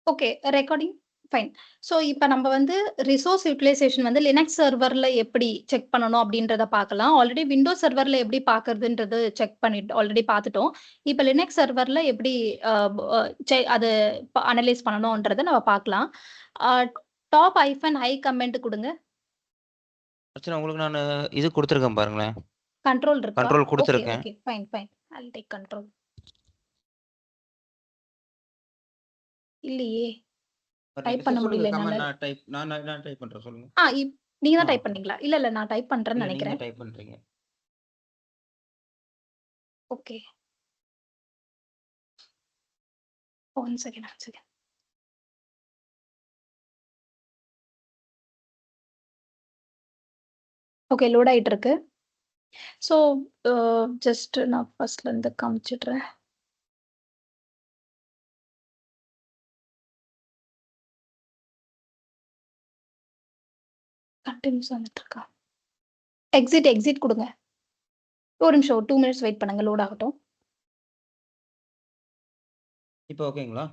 Okay. Recording fine. So இப்ப நம்ம வந்து ரிசோர்ஸ் யுட்டிலைசேஷன் வந்து லினக்ஸ் சர்வர்ல எப்படி செக் பண்ணணும் அப்படின்றத பார்க்கலாம். ஆல்ரெடி விண்டோஸ் சர்வர்ல எப்படி பார்க்கறதுன்றது செக் பண்ணிட்டு ஆல்ரெடி பார்த்துட்டோம். இப்ப லினக்ஸ் சர்வர்ல எப்படி அ அ அது அனலைஸ் பண்ணணும்ன்றத நம்ம பார்க்கலாம். அ டாப் -i கமெண்ட் குடுங்க. பிரச்சனை உங்களுக்கு நானு இது குடுத்துருக்கேன் பாருங்களேன். கண்ட்ரோல் இருக்கா? கண்ட்ரோல் ஓகே, குடுத்துருக்கேன். Okay. Fine, fine. I will take control. இல்லையே! டைப் பண்ண சொல்லுங்க முடியல கமெண்ட். என்னால. நான் டைப் பண்றேன் சொல்லுங்க. ஆ நீங்க தான் ஆ டைப் பண்ணீங்களா? இல்ல, இல்ல. நான் டைப் பண்றேன்னு இல்ல நீங்க நெனைக்கிறேன். தான் டைப் பண்றீங்க. Okay. 1 second, 1 second. Okay. Load ஆயிட்டு இருக்கு. ஸோ ஜஸ்ட் நான் ஃபர்ஸ்ட்ல இருந்து காமிச்சிடுறேன். கன்டினியூஸ் வந்துட்டு இருக்கா? எக்ஸிட் குடுங்க. ஒரு நிமிஷம் 2 மினிட்ஸ் வெயிட் பண்ணுங்க. லோட் ஆகட்டும். இப்போ ஓகேங்களா?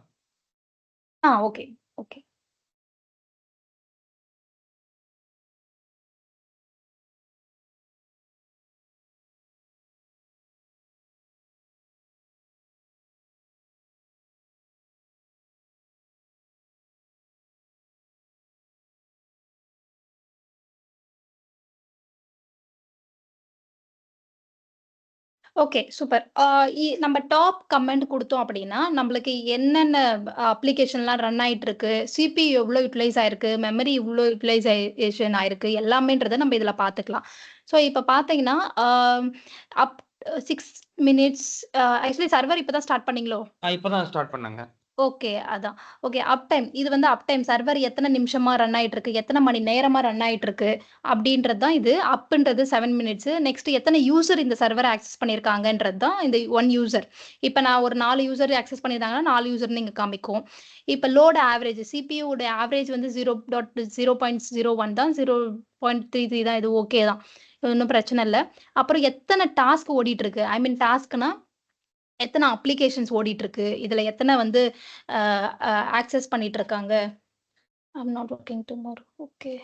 Okay, okay. ஓகே. சூப்பர். நம்ம டாப் கமெண்ட் குடுத்தோம் அப்படின்னா, நம்மளுக்கு என்னென்ன அப்ளிகேஷன்லாம் ரன் ஆயிட்டு இருக்கு, சிபியூ எவ்ளோ யுட்டிலைஸ் ஆயிருக்கு, மெமரி இவ்ளோ யுட்டிலைசேஷன் ஆயிருக்கு, எல்லாமேன்றத நம்ம இதுல பார்த்துக்கலாம். ஸோ இப்ப பார்த்தீங்கன்னா, அப் 6 மினிட்ஸ் ஆக்சுவலி சர்வர் இப்ப தான் ஸ்டார்ட் பண்ணீங்களோ? இப்பதான் ஸ்டார்ட் பண்ணேங்க. ஓகே. அதான். ஓகே. அப் டைம். இது வந்து அப் டைம். சர்வர் எத்தன நிமிஷமா ரன் ஆயிட்டு இருக்கு, எத்தன மணி நேரமா ரன் ஆயிட்டு இருக்கு அப்படின்றது தான் இது. அப்ன்றது 7 மினிட்ஸ். நெக்ஸ்ட் எத்தன யூசர் இந்த சர்வர ஆக்சஸ் பண்ணியிருக்காங்கன்றது தான் இந்த 1 யூசர். இப்ப நான் ஒரு 4 யூசர் ஆக்சஸ் பண்ணியிருந்தாங்கன்னா, 4 யூசர்ன்னு இங்க காமிக்கும். இப்ப லோட் ஆவரேஜ் சிபியூ உடைய ஆவரேஜ் வந்து 0.01 தான். 0.33 தான். இது ஓகே தான். ஒண்ணும் பிரச்சனை இல்ல. அப்புறம் எத்தன டாஸ்க் ஓடிட்டு இருக்கு. ஐ மீன் டாஸ்க்னா எத்தன அப்ளிகேஷன்ஸ் ஓடிட்டு இருக்கு. இதுல எத்தன வந்து அ அ ஆக்சஸ் பண்ணிட்டு இருக்காங்க. I am not working tomorrow. Okay.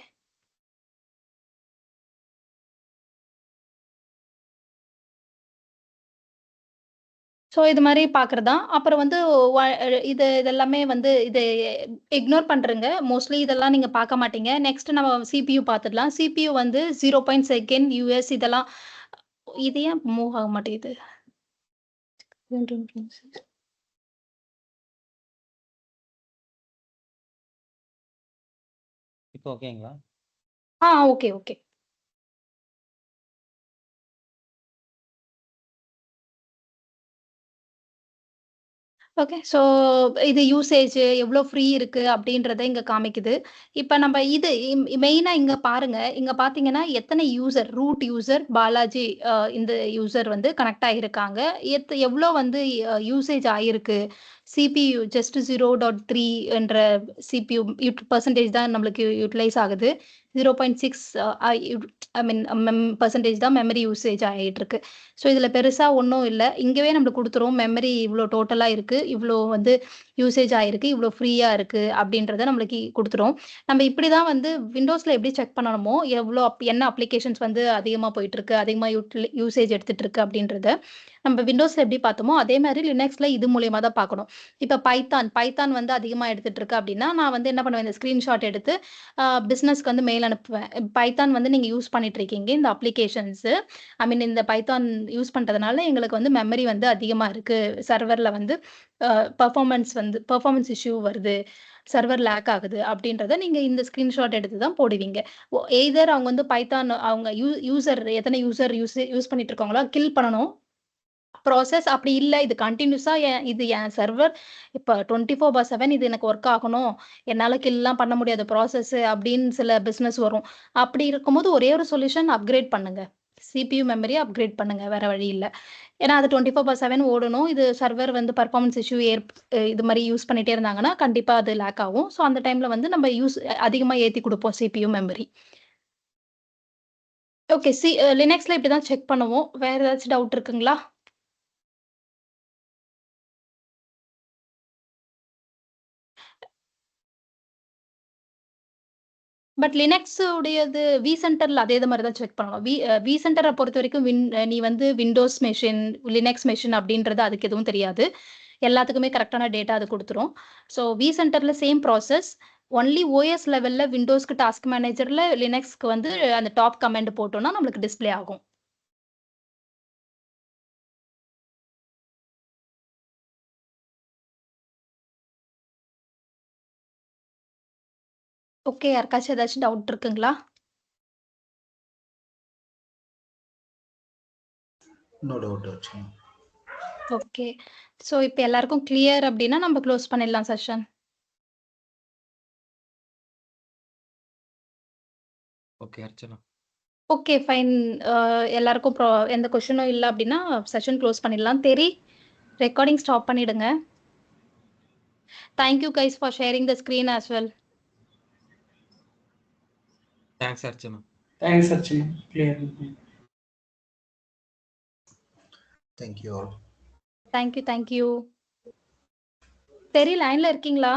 So இது மாரி பார்க்குறது தான். அப்புறம் வந்து வ இதெல்லாமே வந்து இக்னோர் பண்ருங்க. மோஸ்ட்லி இதெல்லாம் நீங்க பார்க்க மாட்டீங்க. நெக்ஸ்ட் நம்ம சிபியூ பார்த்துடலாம். சிபியூ வந்து 0. செகண்ட் யுஎஸ் இதெல்லாம் இது ஏன் மூவ் ஆக மாட்டேங்குது? இப்போ ஓகேங்களா? Okay, okay. ஓகே. ஸோ இது யூசேஜ் எவ்ளோ ஃப்ரீ இருக்கு அப்படின்றத இங்க காமிக்குது. இப்ப நம்ம இது மெயினா இங்க பாருங்க. இங்க பார்த்தீங்கன்னா, எத்தனை யூசர் ரூட் யூசர் பாலாஜி இந்த யூசர் வந்து கனெக்ட் ஆகியிருக்காங்க. எவ்ளோ வந்து யூசேஜ் ஆயிருக்கு. சிபியூ ஜஸ்ட் 0.3 என்ற சிபியூ பெர்சன்டேஜ் தான் நம்மளுக்கு யுட்டிலைஸ் ஆகுது. 0.6 ஐ மீன் பெர்சன்டேஜ் தான் மெமரி யூசேஜ் ஆயிட்டு இருக்கு. ஸோ இதுல பெருசா ஒண்ணும் இல்ல. இங்கவே நம்மளுக்கு குடுத்துரும். மெமரி இவ்ளோ டோட்டலா இருக்கு. இவ்ளோ வந்து யூசேஜ் ஆயிருக்கு. இவ்ளோ ஃப்ரீயா இருக்கு அப்படின்றத நம்மளுக்கு குடுத்துரும். நம்ம இப்படி தான் வந்து விண்டோஸ்ல எப்படி செக் பண்ணணுமோ, என்ன அப்ளிகேஷன்ஸ் வந்து அதிகமா போயிட்டு இருக்கு, அதிகமா யூசேஜ் எடுத்துட்டு இருக்கு அப்படின்றத, நம்ம விண்டோஸ்ல எப்படி பார்த்தோமோ, அதே மாரி லினக்ஸ்ல இது மூலியமா தான் பார்க்கணும். இப்ப பைத்தான் வந்து அதிகமா எடுத்துட்டு இருக்கு அப்படின்னா, நான் வந்து என்ன பண்ணுவேன், இந்த ஸ்கிரீன்ஷாட் எடுத்து பிசினஸ்க்கு வந்து மெயில் அனுப்புவேன். பைத்தான் வந்து நீங்க யூஸ் பண்ணிட்டு இருக்கீங்க. இந்த அப்ளிகேஷன்ஸ் ஐ மீன் இந்த பைத்தான் யூஸ் பண்றதுனால எங்களுக்கு வந்து மெமரி வந்து அதிகமா இருக்கு. சர்வர்ல வந்து பெர்ஃபார்மன்ஸ் இஷ்யூ வருது. சர்வர் லேக் ஆகுது அப்படின்றத நீங்க இந்த ஸ்கிரீன்ஷாட் எடுத்து தான் போடுவீங்க. எய்தர் அவங்க வந்து பைத்தான் அவங்க யூசர் எத்தனை யூசர் யூஸ் பண்ணிட்டு இருக்காங்களோ கில் பண்ணணும். ப்ராசஸ் அப்படி இல்ல. இது கன்டினியூஸா இது என் சர்வர் இப்ப 24/7 இது எனக்கு ஒர்க் ஆகணும். என்னால கில்லாம் பண்ண முடியாது ப்ராசஸ் அப்படின்னு சில பிசினஸ் வரும். அப்படி இருக்கும்போது ஒரே ஒரு சொல்யூஷன் அப்கிரேட் பண்ணுங்க. சிபியூ மெமரிய அப்கிரேட் பண்ணுங்க. வேற வழி இல்ல. ஏன்னா அது 24/7 ஓடணும். இது சர்வர் வந்து பெர்ஃபார்மன்ஸ் இஷ்யூ இது மாரி யூஸ் பண்ணிட்டே இருந்தாங்கன்னா, கண்டிப்பா அது லேக் ஆகும். ஸோ அந்த டைம்ல வந்து நம்ம அதிகமா ஏத்தி குடுப்போம் சிபியூ மெமரி. ஓகே. லினக்ஸ்ல இப்படி தான் செக் பண்ணுவோம். வேற ஏதாச்சும் டவுட் இருக்குங்களா? பட் லினக்ஸ் உடையது விசென்டர்ல அதே மாரி தான் செக் பண்ணணும். விசென்டர பொறுத்தவரைக்கும் நீ வந்து விண்டோஸ் மெஷின், லினக்ஸ் மெஷின் அப்படின்றது அதுக்கு எதுவும் தெரியாது. எல்லாத்துக்குமே கரெக்ட்டான டேட்டா அது குடுத்துரும். ஸோ விசென்டர்ல சேம் ப்ராசஸ். ஒன்லி ஓஎஸ் லெவல்ல விண்டோஸ்க்கு டாஸ்க் மேனேஜர்ல லினக்ஸ்க்கு வந்து அந்த டாப் கமாண்ட் போட்டோம்னா நம்மளுக்கு டிஸ்ப்ளே ஆகும். ஓகே. யாருக்காச்சும் ஏதாச்சும் டவுட் இருக்குங்களா? நோ டவுட் ஆச்சுங்க. ஓகே. ஸோ இப்ப எல்லாருக்கும் கிளியர் அப்படின்னா நம்ம க்ளோஸ் பண்ணிடலாம் session. Okay Archana. Okay fine. எல்லாருக்கும் எந்த கொஸ்டினும் இல்ல அப்படின்னா செஷன் க்ளோஸ் பண்ணிடலாம். ரெக்கார்டிங் ஸ்டாப் பண்ணிடுங்க. Thank you guys for sharing the screen as well. Thanks Archana. Thanks Archana. Clear. Thank you all. Thank you. லைன்ல இருக்கீங்களா?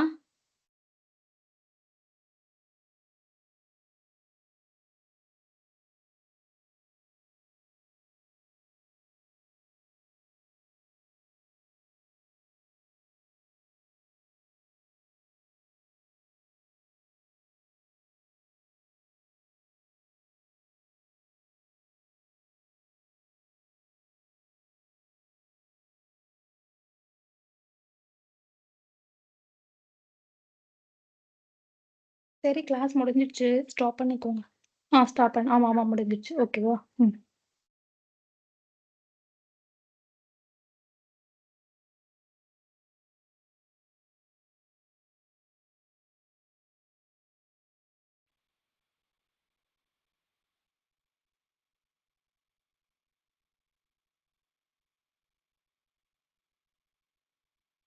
கிளாஸ் முடிஞ்சிடுச்சு. ஸ்டாப் பண்ணிக்கோங்க. ஸ்டார்ட் பண்ணு. ஆமா முடிஞ்சிடுச்சு. ஓகேவா? ம்.